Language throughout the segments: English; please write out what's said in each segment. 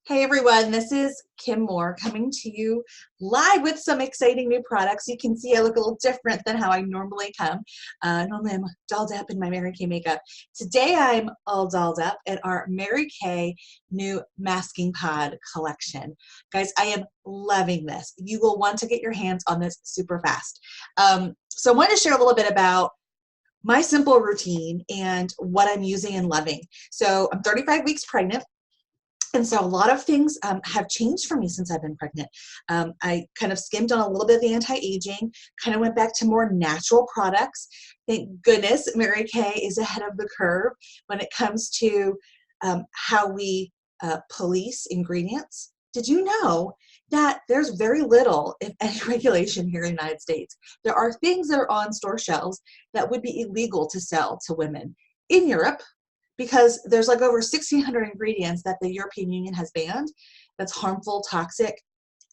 Hey everyone, this is Kim Moore coming to you live with some exciting new products. You can see I look a little different than how I normally come. Normally I'm dolled up in my Mary Kay makeup. Today I'm all dolled up in our Mary Kay new masking pod collection. Guys, I am loving this. You will want to get your hands on this super fast. So I wanted to share a little bit about my simple routine and what I'm using and loving. So I'm 35 weeks pregnant. And so a lot of things have changed for me since I've been pregnant. I kind of skimmed on a little bit of the anti-aging, kind of went back to more natural products. Thank goodness Mary Kay is ahead of the curve when it comes to how we police ingredients. Did you know that there's very little, if any, regulation here in the United States? There are things that are on store shelves that would be illegal to sell to women. In Europe, because there's like over 1,600 ingredients that the European Union has banned that's harmful, toxic,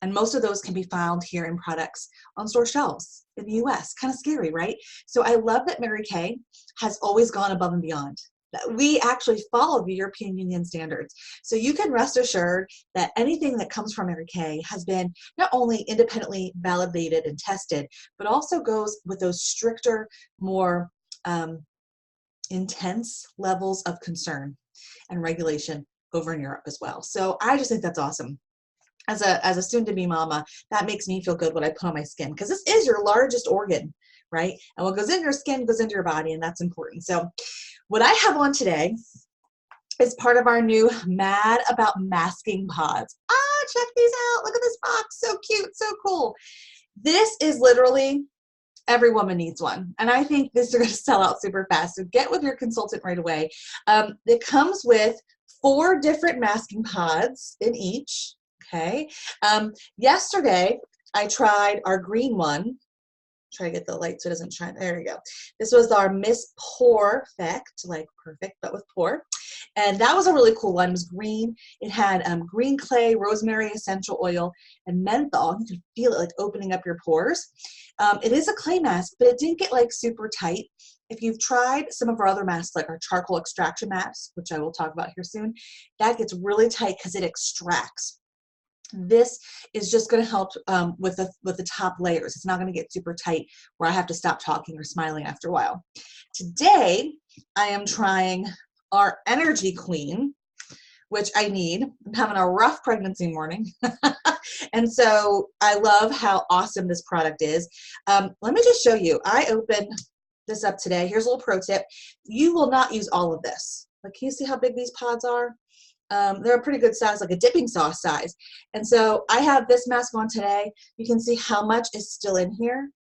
and most of those can be found here in products on store shelves in the US. Kind of scary, right? So I love that Mary Kay has always gone above and beyond. That we actually follow the European Union standards. So you can rest assured that anything that comes from Mary Kay has been not only independently validated and tested, but also goes with those stricter, more intense levels of concern and regulation over in Europe as well. So I just think that's awesome. As a soon-to-be mama, that makes me feel good when I put on my skin, because this is your largest organ, right? And what goes in your skin goes into your body, and that's important. So what I have on today is part of our new Mad About Masking pods. Check these out. Look at this box. So cute, so cool. This is literally, every woman needs one. And I think this is going to sell out super fast. So get with your consultant right away. It comes with 4 different masking pods in each. Okay. Yesterday, I tried our green one. Try to get the light so it doesn't shine. There we go. This was our Miss Perfect, like perfect, but with pore. And that was a really cool one. It was green. It had green clay, rosemary essential oil, and menthol. You can feel it like opening up your pores. It is a clay mask, but it didn't get like super tight. If you've tried some of our other masks, like our charcoal extraction mask, which I will talk about here soon, that gets really tight because it extracts. This is just going to help with the top layers. It's not going to get super tight where I have to stop talking or smiling after a while. Today, I am trying our Energy Queen, which I need. I'm having a rough pregnancy morning. And so I love how awesome this product is. Let me just show you. I opened this up today. Here's a little pro tip. You will not use all of this. Like, can you see how big these pods are? They're a pretty good size, like a dipping sauce size. And so I have this mask on today. You can see how much is still in here.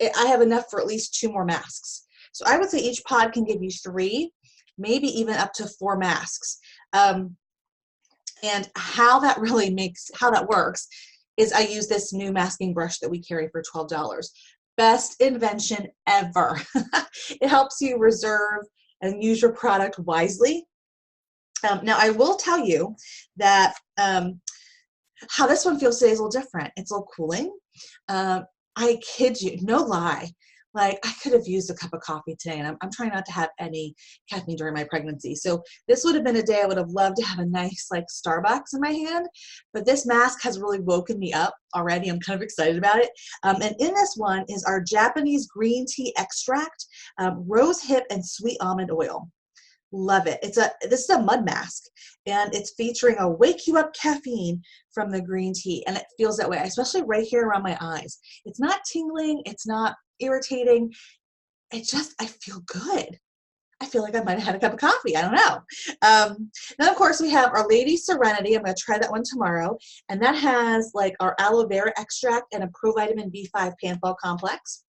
I have enough for at least 2 more masks. So I would say each pod can give you 3, maybe even up to 4 masks. And how that works is I use this new masking brush that we carry for $12. Best invention ever. It helps you reserve and use your product wisely. Now, I will tell you that how this one feels today is a little different. It's a little cooling. I kid you, no lie. Like, I could have used a cup of coffee today, and I'm trying not to have any caffeine during my pregnancy. So this would have been a day I would have loved to have a nice, like, Starbucks in my hand. But this mask has really woken me up already. I'm kind of excited about it. And in this one is our Japanese green tea extract, rose hip, and sweet almond oil. Love it. This is a mud mask, and it's featuring a wake you up caffeine from the green tea, and it feels that way, especially right here around my eyes. It's not tingling, it's not irritating. I feel good. I feel like I might have had a cup of coffee. I don't know. Then of course we have our Lady Serenity. I'm going to try that one tomorrow, and that has like our aloe vera extract and a provitamin B5 panthol complex.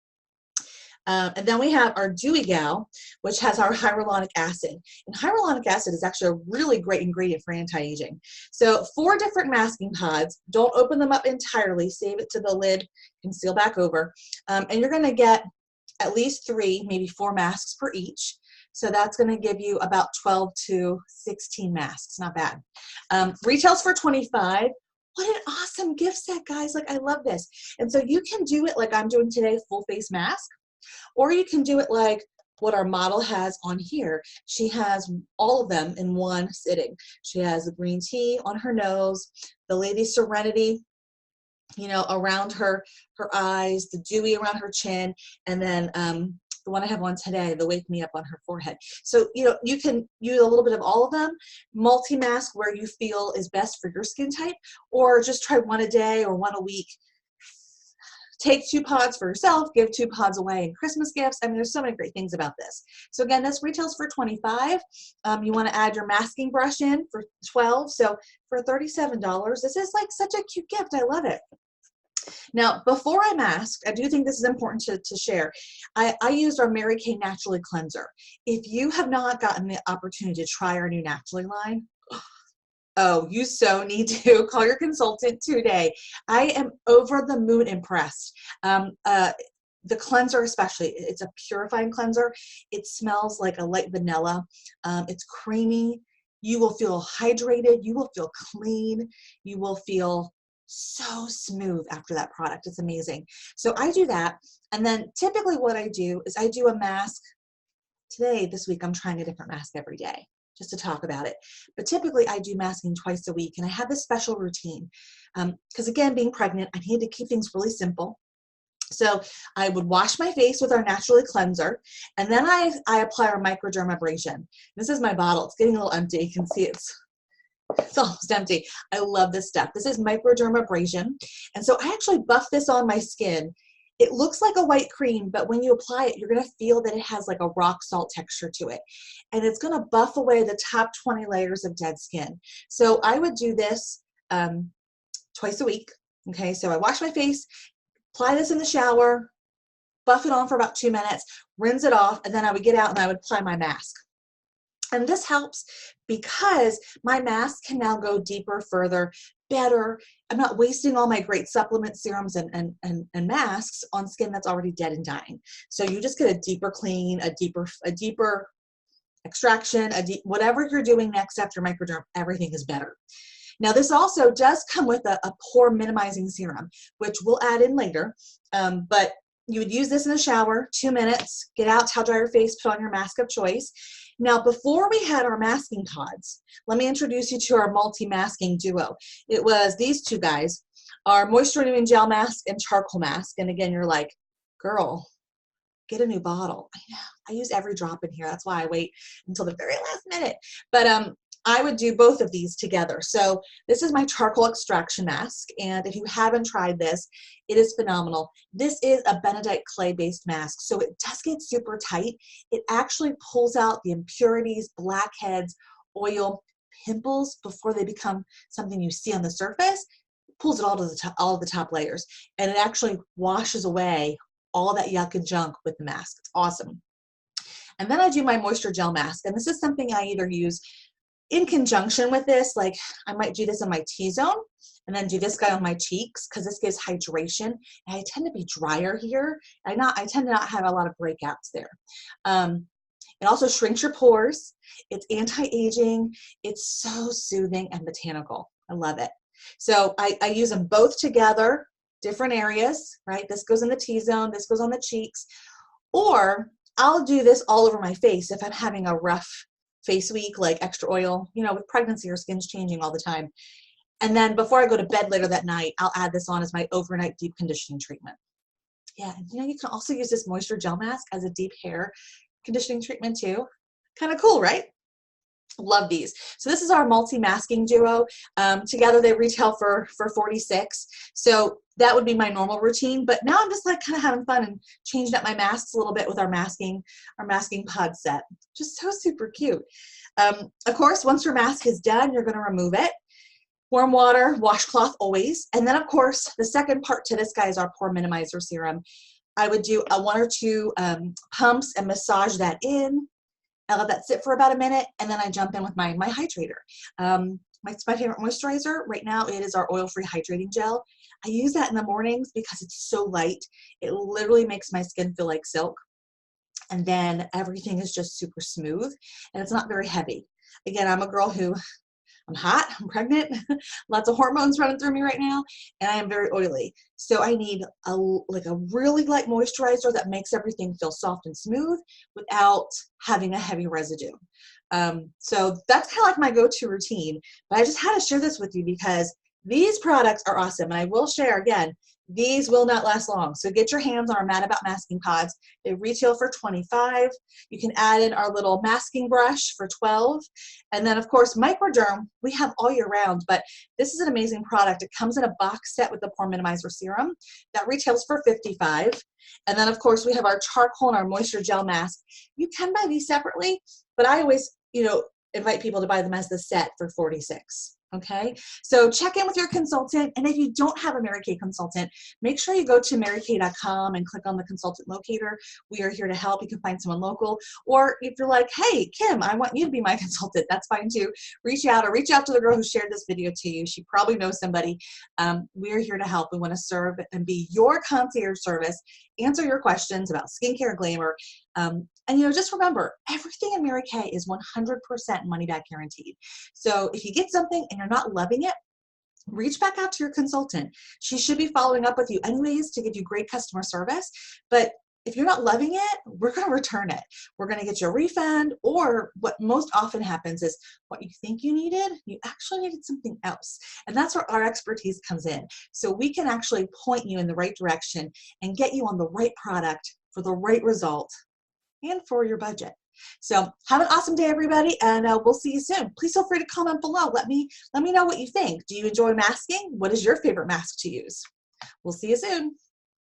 And then we have our Dewy Gal, which has our hyaluronic acid. And hyaluronic acid is actually a really great ingredient for anti-aging. So 4 different masking pods. Don't open them up entirely. Save it to the lid and seal back over. And you're going to get at least 3, maybe 4 masks per each. So that's going to give you about 12 to 16 masks. Not bad. Retails for $25. What an awesome gift set, guys. Like, I love this. And so you can do it like I'm doing today, full face mask. Or you can do it like what our model has on here. She has all of them in one sitting. She has the green tea on her nose, the Lady Serenity, you know, around her eyes, the dewy around her chin, and then the one I have on today, the Wake Me Up on her forehead. So, you know, you can use a little bit of all of them, multi-mask where you feel is best for your skin type, or just try one a day or one a week. Take 2 pods for yourself, give 2 pods away in Christmas gifts. I mean, there's so many great things about this. So again, this retails for $25. You want to add your masking brush in for $12. So for $37, this is like such a cute gift. I love it. Now, before I masked, I do think this is important to share. I used our Mary Kay Naturally Cleanser. If you have not gotten the opportunity to try our new Naturally line, oh, you so need to call your consultant today. I am over the moon impressed. The cleanser especially, it's a purifying cleanser. It smells like a light vanilla. It's creamy. You will feel hydrated. You will feel clean. You will feel so smooth after that product. It's amazing. So I do that. And then typically what I do is I do a mask. Today, this week, I'm trying a different mask every day just to talk about it. But typically I do masking twice a week, and I have this special routine. Because again, being pregnant, I needed to keep things really simple. So I would wash my face with our Naturally Cleanser, and then I apply our microdermabrasion. This is my bottle. It's getting a little empty. You can see it's almost empty. I love this stuff. This is microdermabrasion. And so I actually buff this on my skin. It looks like a white cream, but when you apply it, you're going to feel that it has like a rock salt texture to it. And it's going to buff away the top 20 layers of dead skin. So I would do this twice a week. Okay, so I wash my face, apply this in the shower, buff it on for about 2 minutes, rinse it off, and then I would get out and I would apply my mask. And this helps because my mask can now go deeper, further, better. I'm not wasting all my great supplement serums and masks on skin that's already dead and dying. So you just get a deeper clean, a deeper extraction, whatever you're doing next after microderm, everything is better. Now this also does come with a pore minimizing serum, which we'll add in later, but you would use this in the shower, 2 minutes, get out, towel dry your face, put on your mask of choice. Now, before we had our masking pods, let me introduce you to our multi-masking duo. It was these two guys, our moisture renewing gel mask and charcoal mask. And again, you're like, girl, get a new bottle. I know, I use every drop in here. That's why I wait until the very last minute. But I would do both of these together. So this is my charcoal extraction mask. And if you haven't tried this, it is phenomenal. This is a bentonite clay-based mask. So it does get super tight. It actually pulls out the impurities, blackheads, oil, pimples before they become something you see on the surface. It pulls it all to the top, all of the top layers. And it actually washes away all that yuck and junk with the mask. It's awesome. And then I do my moisture gel mask. And this is something I either use in conjunction with this, like I might do this on my T-zone and then do this guy on my cheeks because this gives hydration. And I tend to be drier here. I tend to not have a lot of breakouts there. It also shrinks your pores. It's anti-aging. It's so soothing and botanical. I love it. So I use them both together, different areas, right? This goes in the T-zone, this goes on the cheeks, or I'll do this all over my face if I'm having a rough face week, like extra oil, you know, with pregnancy, your skin's changing all the time. And then before I go to bed later that night, I'll add this on as my overnight deep conditioning treatment. Yeah, and you know, you can also use this moisture gel mask as a deep hair conditioning treatment too. Kind of cool, right? Love these. So this is our multi-masking duo. Together they retail for $46. So that would be my normal routine. But now I'm just like kind of having fun and changing up my masks a little bit with our masking pod set. Just so super cute. Of course, once your mask is done, you're going to remove it. Warm water, washcloth always. And then of course, the second part to this guy is our pore minimizer serum. I would do 1 or 2 pumps and massage that in. I let that sit for about a minute, and then I jump in with my hydrator. It's my favorite moisturizer. Right now, it is our oil-free hydrating gel. I use that in the mornings because it's so light. It literally makes my skin feel like silk. And then everything is just super smooth, and it's not very heavy. Again, I'm a girl who I'm hot, I'm pregnant, lots of hormones running through me right now, and I am very oily. So I need like a really light moisturizer that makes everything feel soft and smooth without having a heavy residue. So that's kind of like my go-to routine, but I just had to share this with you because these products are awesome. And I will share again, these will not last long. So get your hands on our Mad About Masking pods. They retail for $25. You can add in our little masking brush for $12. And then of course, Microderm, we have all year round, but this is an amazing product. It comes in a box set with the Pore Minimizer Serum that retails for $55. And then of course, we have our charcoal and our moisture gel mask. You can buy these separately, but I always, invite people to buy them as the set for $46. Okay, so check in with your consultant, and if you don't have a Mary Kay consultant, make sure you go to marykay.com and click on the consultant locator. We are here to help. You can find someone local, or if you're like, hey, Kim, I want you to be my consultant, that's fine too. Reach out to the girl who shared this video to you. She probably knows somebody. We're here to help. We want to serve and be your concierge service, answer your questions about skincare and glamour. And just remember, everything in Mary Kay is 100% money back guaranteed. So if you get something and you're not loving it, reach back out to your consultant. She should be following up with you anyways to give you great customer service. But if you're not loving it, we're going to return it. We're going to get you a refund, or what most often happens is what you think you needed, you actually needed something else. And that's where our expertise comes in. So we can actually point you in the right direction and get you on the right product for the right result and for your budget. So have an awesome day, everybody, and we'll see you soon. Please feel free to comment below. Let me know what you think. Do you enjoy masking? What is your favorite mask to use? We'll see you soon.